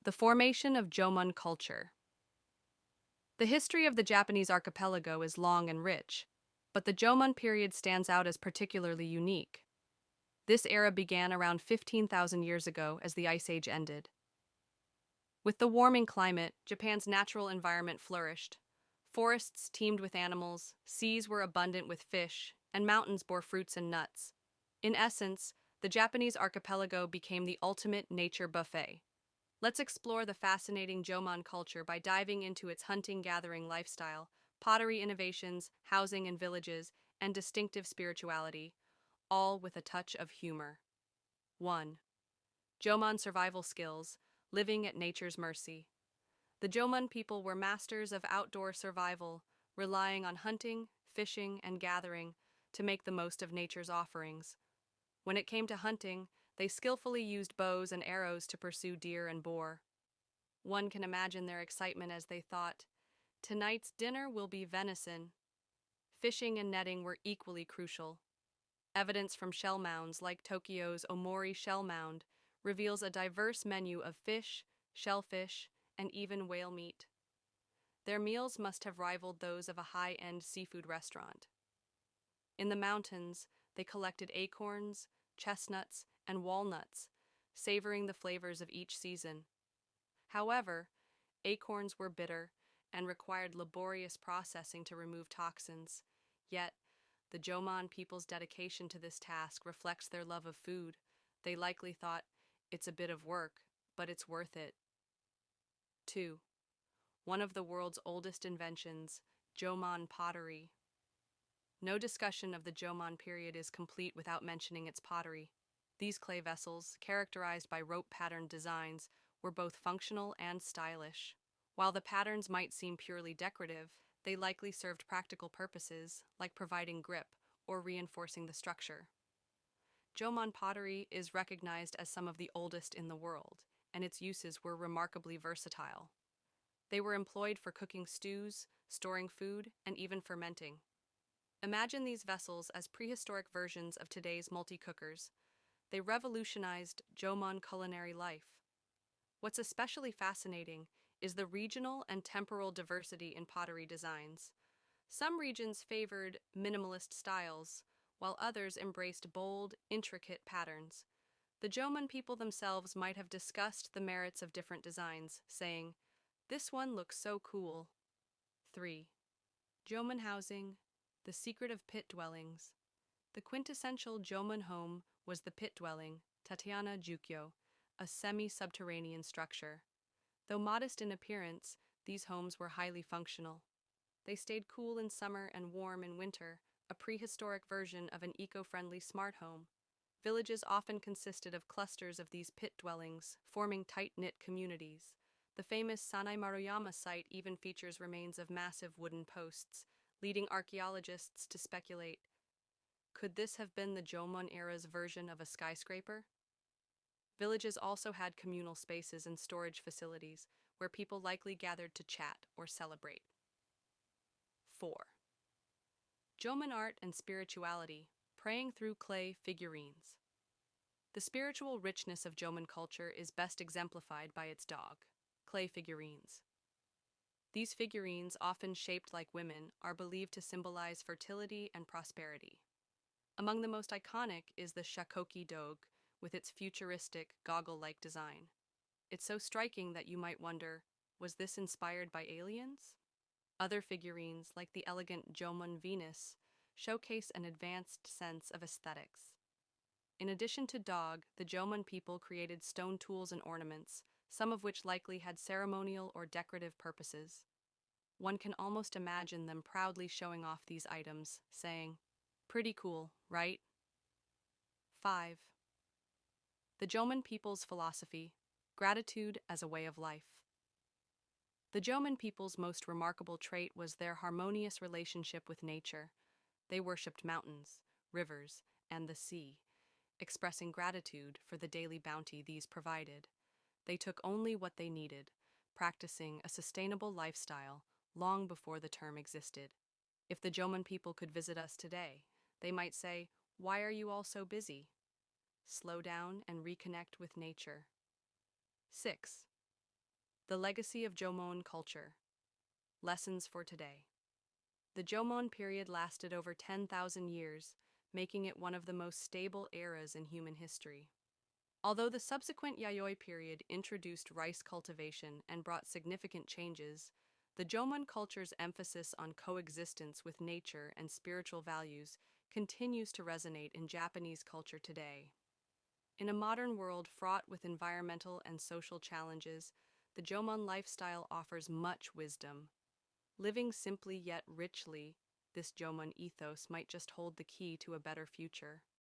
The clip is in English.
The formation of Jomon culture. The history of the Japanese archipelago is long and rich, but the Jomon period stands out as particularly unique. This era began around 15,000 years ago as the Ice Age ended. With the warming climate, Japan's natural environment flourished. Forests teemed with animals, seas were abundant with fish, and mountains bore fruits and nuts. In essence, the Japanese archipelago became the ultimate nature buffet. Let's explore the fascinating Jomon culture by diving into its hunting-gathering lifestyle, pottery innovations, housing and villages, and distinctive spirituality, all with a touch of humor. 1. Jomon survival skills, living at nature's mercy. The Jomon people were masters of outdoor survival, relying on hunting, fishing, and gathering to make the most of nature's offerings. When it came to hunting, they skillfully used bows and arrows to pursue deer and boar. One can imagine their excitement as they thought, "Tonight's dinner will be venison." Fishing and netting were equally crucial. Evidence from shell mounds like Tokyo's Omori Shell Mound reveals a diverse menu of fish, shellfish, and even whale meat. Their meals must have rivaled those of a high-end seafood restaurant. In the mountains, they collected acorns, chestnuts, and walnuts, savoring the flavors of each season. However, acorns were bitter and required laborious processing to remove toxins. Yet, the Jomon people's dedication to this task reflects their love of food. They likely thought, "It's a bit of work, but it's worth it." 2. One of the world's oldest inventions, Jomon pottery. No discussion of the Jomon period is complete without mentioning its pottery. These clay vessels, characterized by rope-patterned designs, were both functional and stylish. While the patterns might seem purely decorative, they likely served practical purposes, like providing grip or reinforcing the structure. Jomon pottery is recognized as some of the oldest in the world, and its uses were remarkably versatile. They were employed for cooking stews, storing food, and even fermenting. Imagine these vessels as prehistoric versions of today's multi-cookers. They revolutionized Jomon culinary life. What's especially fascinating is the regional and temporal diversity in pottery designs. Some regions favored minimalist styles, while others embraced bold, intricate patterns. The Jomon people themselves might have discussed the merits of different designs, saying, "This one looks so cool." 3. Jomon housing, the secret of pit dwellings. The quintessential Jomon home was the pit dwelling, Tatiana Jukyo, a semi-subterranean structure. Though modest in appearance, these homes were highly functional. They stayed cool in summer and warm in winter, a prehistoric version of an eco-friendly smart home. Villages often consisted of clusters of these pit dwellings, forming tight-knit communities. The famous Sanai Maruyama site even features remains of massive wooden posts, leading archaeologists to speculate, could this have been the Jomon era's version of a skyscraper? Villages also had communal spaces and storage facilities where people likely gathered to chat or celebrate. 4. Jomon art and spirituality, praying through clay figurines. The spiritual richness of Jomon culture is best exemplified by its dog, clay figurines. These figurines, often shaped like women, are believed to symbolize fertility and prosperity. Among the most iconic is the Shakoki Doge, with its futuristic, goggle-like design. It's so striking that you might wonder, was this inspired by aliens? Other figurines, like the elegant Jomon Venus, showcase an advanced sense of aesthetics. In addition to dog, the Jomon people created stone tools and ornaments, some of which likely had ceremonial or decorative purposes. One can almost imagine them proudly showing off these items, saying, "Pretty cool, right?" 5. The Jomon people's philosophy, gratitude as a way of life. The Jomon people's most remarkable trait was their harmonious relationship with nature. They worshipped mountains, rivers, and the sea, expressing gratitude for the daily bounty these provided. They took only what they needed, practicing a sustainable lifestyle long before the term existed. If the Jomon people could visit us today, they might say, "Why are you all so busy?" Slow down and reconnect with nature. 6. The legacy of Jomon culture. Lessons for today. The Jomon period lasted over 10,000 years, making it one of the most stable eras in human history. Although the subsequent Yayoi period introduced rice cultivation and brought significant changes, the Jomon culture's emphasis on coexistence with nature and spiritual values continues to resonate in Japanese culture today. In a modern world fraught with environmental and social challenges, the Jomon lifestyle offers much wisdom. Living simply yet richly, this Jomon ethos might just hold the key to a better future.